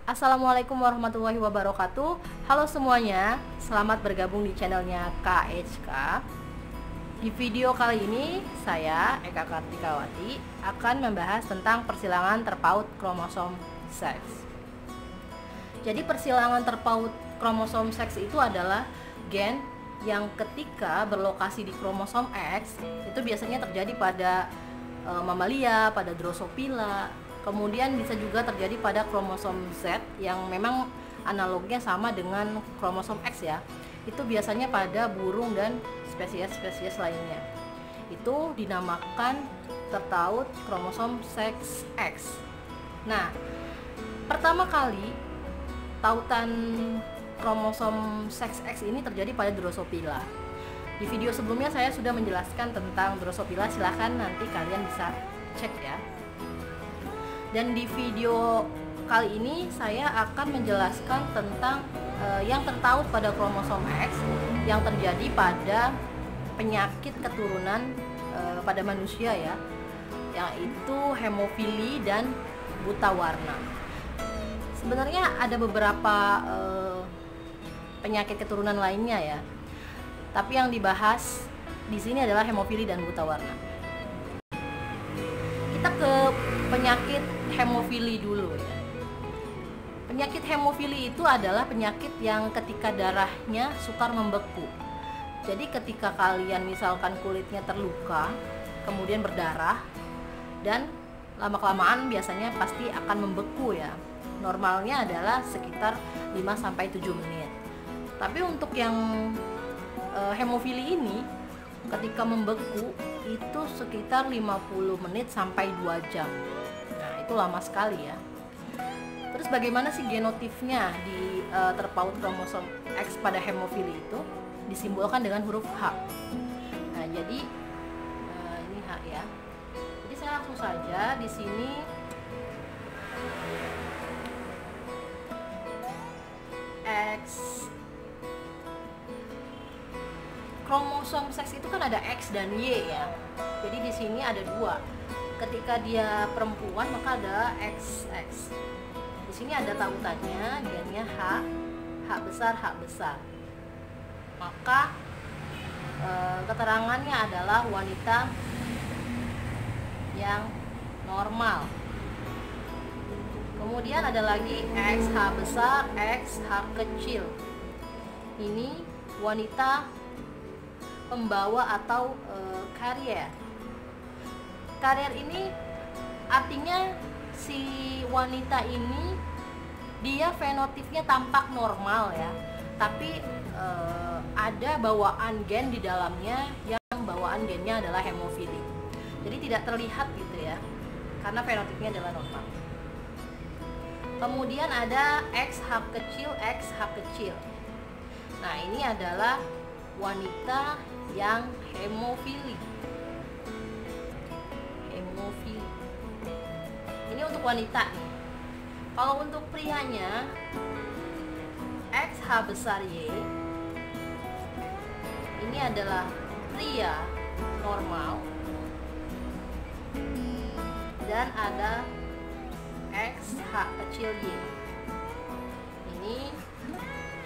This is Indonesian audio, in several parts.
Assalamualaikum warahmatullahi wabarakatuh. Halo semuanya, selamat bergabung di channelnya KHK. Di video kali ini saya, Eka Kartikawati, akan membahas tentang persilangan terpaut kromosom seks. Jadi persilangan terpaut kromosom seks itu adalah gen yang ketika berlokasi di kromosom X itu biasanya terjadi pada mamalia, pada Drosophila. Kemudian bisa juga terjadi pada kromosom Z yang memang analognya sama dengan kromosom X ya. Itu biasanya pada burung dan spesies-spesies lainnya. Itu dinamakan terpaut kromosom seks X. Nah, pertama kali tautan kromosom seks X ini terjadi pada Drosophila. Di video sebelumnya saya sudah menjelaskan tentang Drosophila, silahkan nanti kalian bisa cek ya. Dan di video kali ini saya akan menjelaskan tentang yang tertaut pada kromosom X yang terjadi pada penyakit keturunan pada manusia ya, yaitu hemofili dan buta warna. Sebenarnya ada beberapa penyakit keturunan lainnya ya, tapi yang dibahas di sini adalah hemofili dan buta warna. Kita ke penyakit hemofili dulu ya. Penyakit hemofili itu adalah penyakit yang ketika darahnya sukar membeku. Jadi ketika kalian misalkan kulitnya terluka, kemudian berdarah, dan lama-kelamaan biasanya pasti akan membeku ya. Normalnya adalah sekitar 5-7 menit. Tapi untuk yang hemofili ini ketika membeku itu sekitar 50 menit sampai 2 jam. Nah, itu lama sekali ya. Terus bagaimana sih genotipnya di terpaut kromosom X pada hemofili itu? Disimbolkan dengan huruf H. Nah, jadi ini H ya. Jadi saya langsung saja di sini X. Kromosom seks itu kan ada X dan Y ya. Jadi di sini ada 2. Ketika dia perempuan maka ada XX. Di sini ada tautannya, gennya H, H besar. Maka keterangannya adalah wanita yang normal. Kemudian ada lagi XH besar, XH kecil. Ini wanita pembawa atau karier. Karier ini artinya si wanita ini dia fenotipnya tampak normal ya, tapi ada bawaan gen di dalamnya yang bawaan gennya adalah hemofili. Jadi tidak terlihat gitu ya, karena fenotipnya adalah normal. Kemudian ada XH kecil. Nah, ini adalah wanita yang hemofili. Ini untuk wanita nih. Kalau untuk prianya XH besar Y, ini adalah pria normal. Dan ada XH kecil Y, ini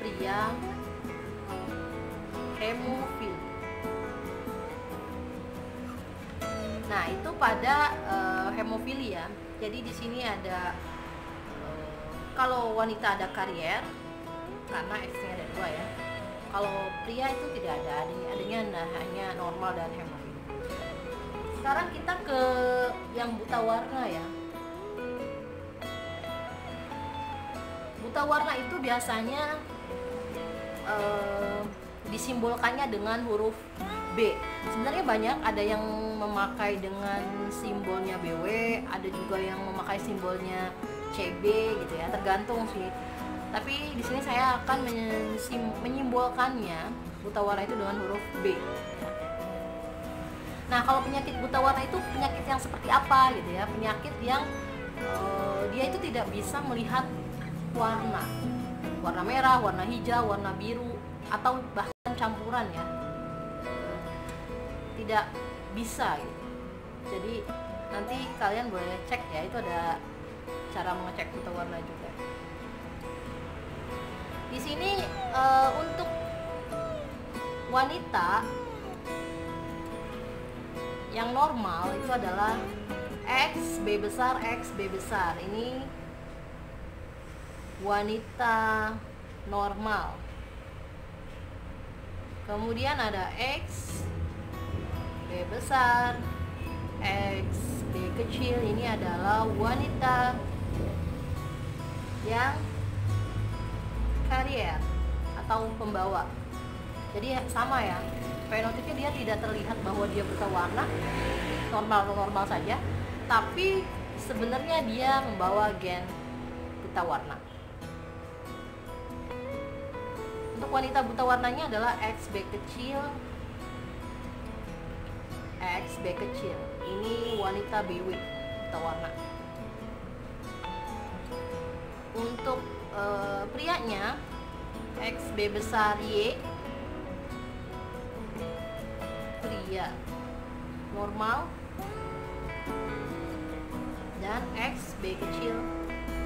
pria hemofil. Nah, itu pada hemofili ya. Jadi di sini ada kalau wanita ada karier karena X-nya ada 2 ya. Kalau pria itu tidak ada, adanya hanya normal dan hemofili. Sekarang kita ke yang buta warna ya. Buta warna itu biasanya disimbolkannya dengan huruf B. Sebenarnya banyak, ada yang memakai dengan simbolnya BW, ada juga yang memakai simbolnya CB gitu ya, tergantung sih. Tapi di sini saya akan menyimbolkannya buta warna itu dengan huruf B. Nah, kalau penyakit buta warna itu penyakit yang seperti apa gitu ya? Penyakit yang dia itu tidak bisa melihat warna merah, warna hijau, warna biru, atau bahkan campuran ya. Tidak bisa gitu. Jadi nanti kalian boleh cek ya, itu ada cara mengecek buta warna juga. Di sini untuk wanita yang normal itu adalah X B besar X B besar. Ini wanita normal. Kemudian ada X B besar X B kecil. Ini adalah wanita yang karier atau pembawa. Jadi sama ya, fenotipnya dia tidak terlihat bahwa dia buta warna, normal saja, tapi sebenarnya dia membawa gen buta warna. Untuk wanita buta warnanya adalah XB kecil XB kecil. Ini wanita BW buta warna. Untuk prianya XB besar Y, pria normal, dan XB kecil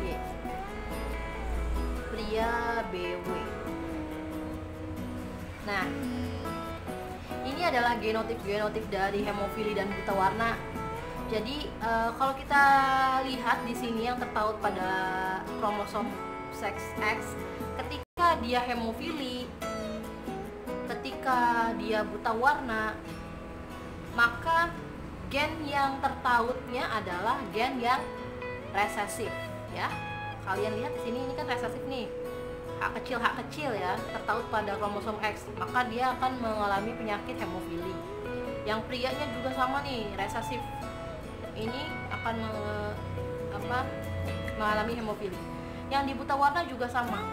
Y, pria BW. Nah, ini adalah genotif dari hemofili dan buta warna. Jadi kalau kita lihat di sini yang terpaut pada kromosom seks X, ketika dia hemofili, ketika dia buta warna, maka gen yang terpautnya adalah gen yang resesif, ya. Kalian lihat di sini, ini kan resesif nih. H kecil ya, terpaut pada kromosom X, maka dia akan mengalami penyakit hemofili. Yang prianya juga sama nih, resesif. Ini akan mengalami hemofili. Yang di buta warna juga sama,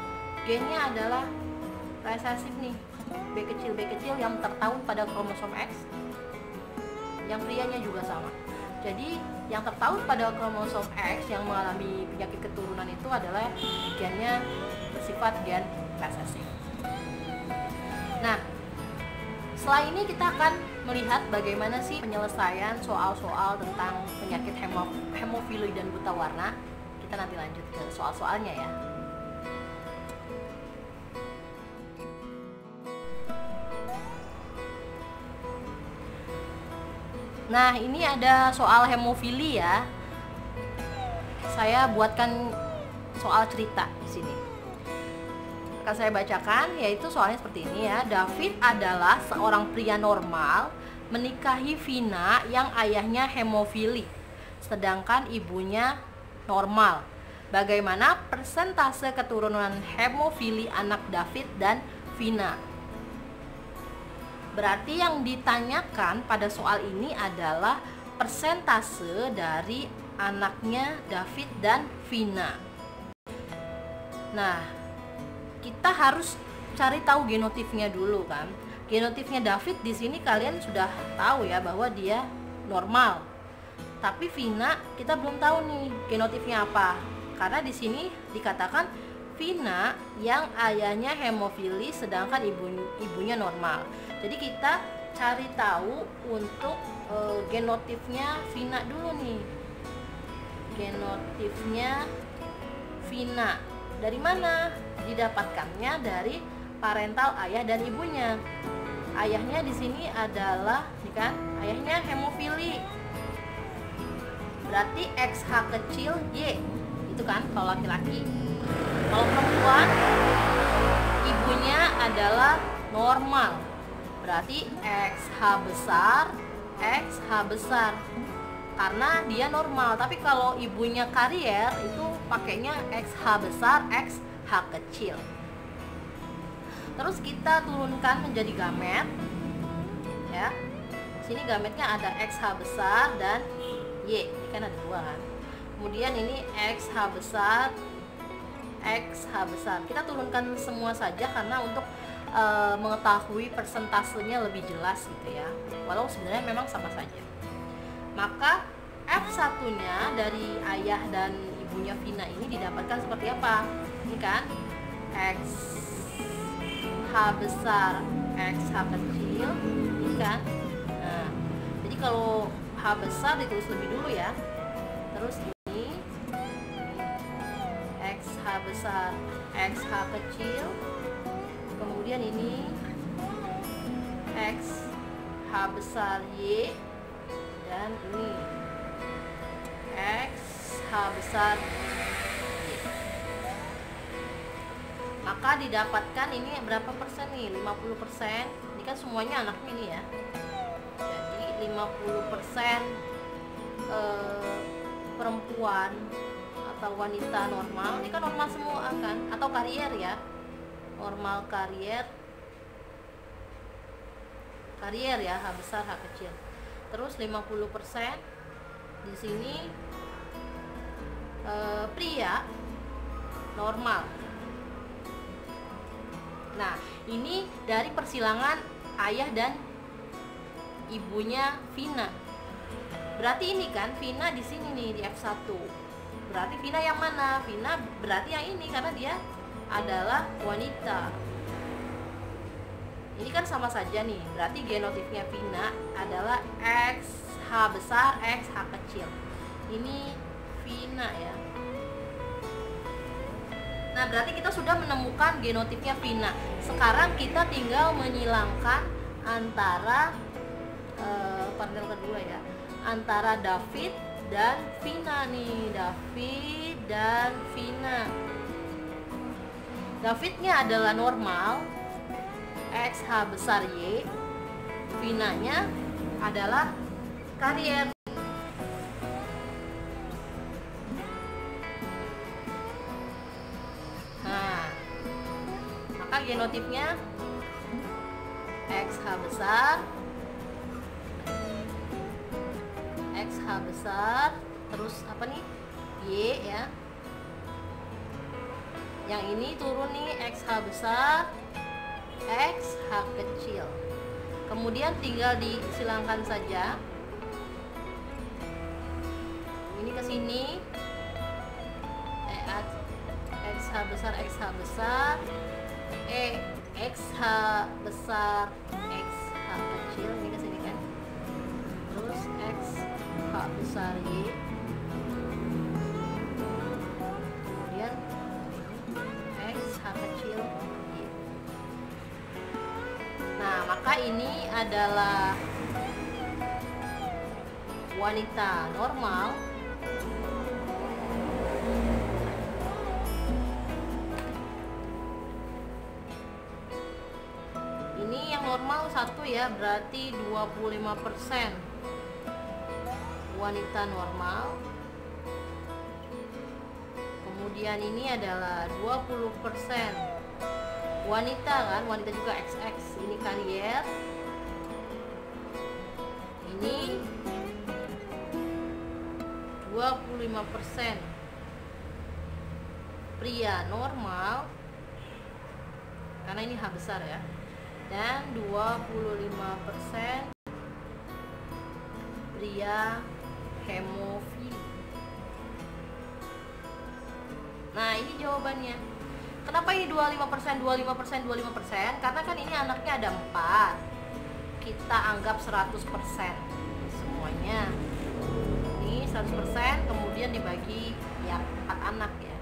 gennya adalah resesif nih, B kecil yang terpaut pada kromosom X. Yang prianya juga sama. Jadi yang terpaut pada kromosom X yang mengalami penyakit keturunan itu adalah gennya bersifat gen resesif. Nah, setelah ini kita akan melihat bagaimana sih penyelesaian soal-soal tentang penyakit hemofili dan buta warna. Kita nanti lanjut ke soal-soalnya ya. Nah, ini ada soal hemofili ya. Saya buatkan soal cerita di sini. Akan saya bacakan, yaitu soalnya seperti ini ya. David adalah seorang pria normal menikahi Vina yang ayahnya hemofili, sedangkan ibunya normal. Bagaimana persentase keturunan hemofili anak David dan Vina? Berarti yang ditanyakan pada soal ini adalah persentase dari anaknya David dan Vina. Nah, kita harus cari tahu genotifnya dulu kan. Genotifnya David di sini kalian sudah tahu ya bahwa dia normal. Tapi Vina kita belum tahu nih genotifnya apa. Karena di sini dikatakan Vina yang ayahnya hemofili sedangkan ibunya normal. Jadi kita cari tahu untuk genotifnya Vina dulu nih. Genotifnya Vina dari mana? Didapatkannya dari parental ayah dan ibunya. Ayahnya di sini adalah, kan? Ayahnya hemofili. Berarti XH kecil Y. Itu kan kalau laki-laki. Kalau perempuan, ibunya adalah normal. Berarti XH besar karena dia normal. Tapi kalau ibunya karier itu pakainya XH besar XH kecil. Terus kita turunkan menjadi gamet ya. Sini gametnya ada XH besar dan Y. Ini kan ada dua kan. Kemudian ini XH besar kita turunkan semua saja karena untuk mengetahui persentasenya lebih jelas gitu ya, walau sebenarnya memang sama saja. Maka F1 nya dari ayah dan ibunya Vina ini didapatkan seperti apa? Ini kan XH besar XH kecil, ini kan. Nah, jadi kalau H besar ditulis lebih dulu ya. Terus ini XH besar XH kecil, kemudian ini XH besar Y, dan ini XH besar Y. Maka didapatkan ini berapa persen nih? 50%. Ini kan semuanya anaknya ini ya. Jadi 50% perempuan atau wanita normal, ini kan normal semua kan, atau karier ya, normal karier ya, H besar H kecil. Terus 50% di sini pria normal. Nah, ini dari persilangan ayah dan ibunya Vina. Berarti ini kan Vina di sini nih di F1. Berarti Vina yang mana? Vina berarti yang ini karena dia adalah wanita. Ini kan sama saja nih. Berarti genotipnya Vina adalah XH besar XH kecil. Ini Vina ya. Nah, berarti kita sudah menemukan genotipnya Vina. Sekarang kita tinggal menyilangkan antara partner kedua ya, antara David dan Vina nih. David dan Vina. Davidnya adalah normal XH besar Y, Vinanya adalah karier. Nah, maka genotipnya XH besar, terus apa nih? Y ya. Yang ini turun nih XH besar XH kecil. Kemudian tinggal disilangkan saja. Ini ke sini. XH besar XH besar. XH besar XH kecil, ini ke sini kan. Terus XH besar Y. Kemudian XH kecil Y. Nah, maka ini adalah wanita normal. Ini yang normal satu ya, berarti 25% wanita normal. Kemudian ini adalah 20% wanita kan, wanita juga XX. Ini karier. Ini 25% pria normal karena ini H besar ya, dan 25% pria hemofili. Nah, ini jawabannya. Kenapa ini 25%? Karena kan ini anaknya ada 4. Kita anggap 100% semuanya. Ini 100%, kemudian dibagi ya 4 anak ya.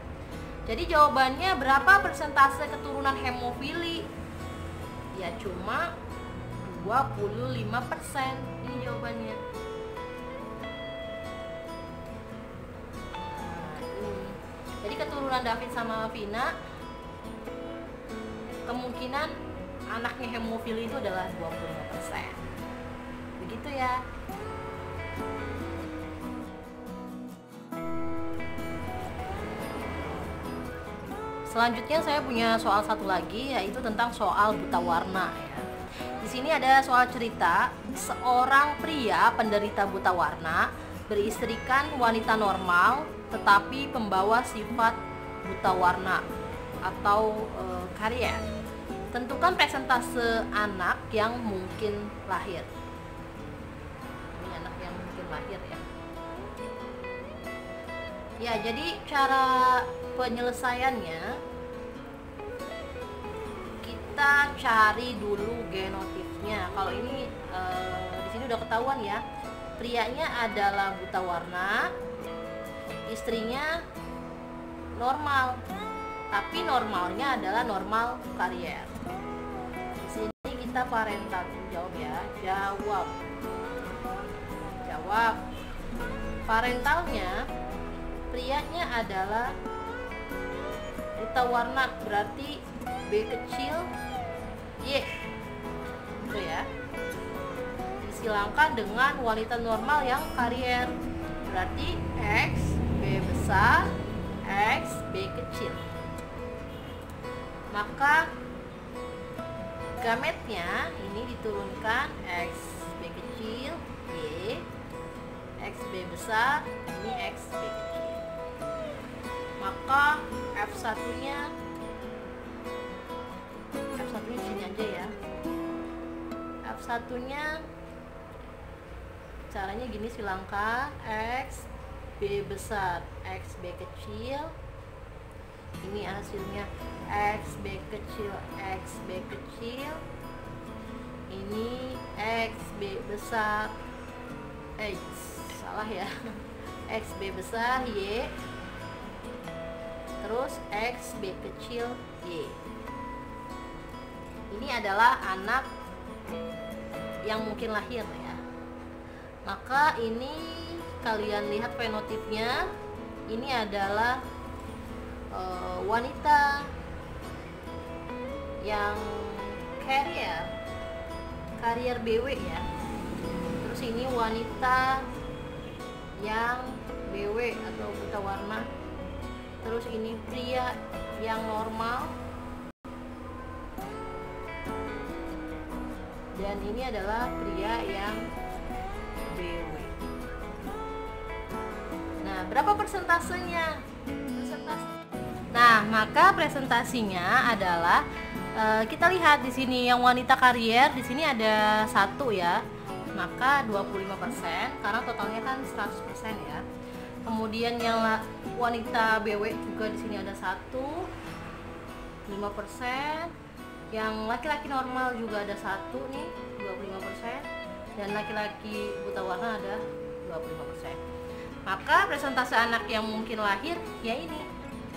Jadi jawabannya berapa persentase keturunan hemofili? Ya cuma 25%. Ini jawabannya. Nah, ini. Jadi keturunan David sama Vina, kemungkinan anaknya hemofili itu adalah 25%. Begitu ya. Selanjutnya saya punya soal satu lagi, yaitu tentang soal buta warna ya. Di sini ada soal cerita seorang pria penderita buta warna beristrikan wanita normal tetapi pembawa sifat buta warna atau karier. Tentukan persentase anak yang mungkin lahir. Ini anak yang mungkin lahir ya. Ya, jadi cara penyelesaiannya, kita cari dulu genotipnya. Kalau ini di sini udah ketahuan ya, prianya adalah buta warna, istrinya normal tapi normalnya adalah normal karier. Di sini kita parental, jawab ya, jawab. Parentalnya, prianya adalah buta warna, berarti B kecil Y, gitu ya. Disilangkan dengan wanita normal yang karier, berarti X B besar X B kecil. Maka gametnya ini diturunkan X B kecil Y, X B besar, ini X B kecil. Maka F1 nya di sini aja ya. F1 nya caranya gini, silangkan X B besar X B kecil. Ini hasilnya X B kecil X B kecil. Ini X B besar salah ya, X B besar Y, terus X B kecil Y. Ini adalah anak yang mungkin lahir ya. Maka ini kalian lihat fenotipnya, ini adalah wanita yang karier BW ya. Terus ini wanita yang BW atau buta warna. Terus ini pria yang normal. Dan ini adalah pria yang BW. Nah, berapa persentasenya? Nah, maka presentasinya adalah kita lihat di sini yang wanita karier di sini ada 1 ya. Maka 25% karena totalnya kan 100% ya. Kemudian yang wanita BW juga di sini ada 1, 5%. Yang laki-laki normal juga ada 1 nih, 25%. Dan laki-laki buta warna ada 25%. Maka presentase anak yang mungkin lahir ya ini.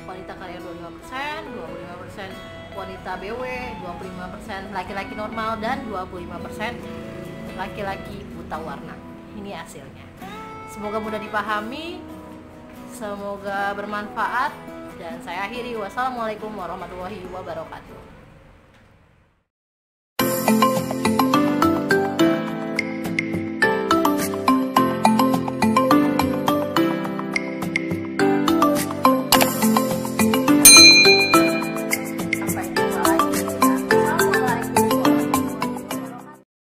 Wanita karier 25%, 25% wanita BW, 25% laki-laki normal, dan 25% laki-laki buta warna. Ini hasilnya. Semoga mudah dipahami, semoga bermanfaat, dan saya akhiri. Wassalamualaikum warahmatullahi wabarakatuh.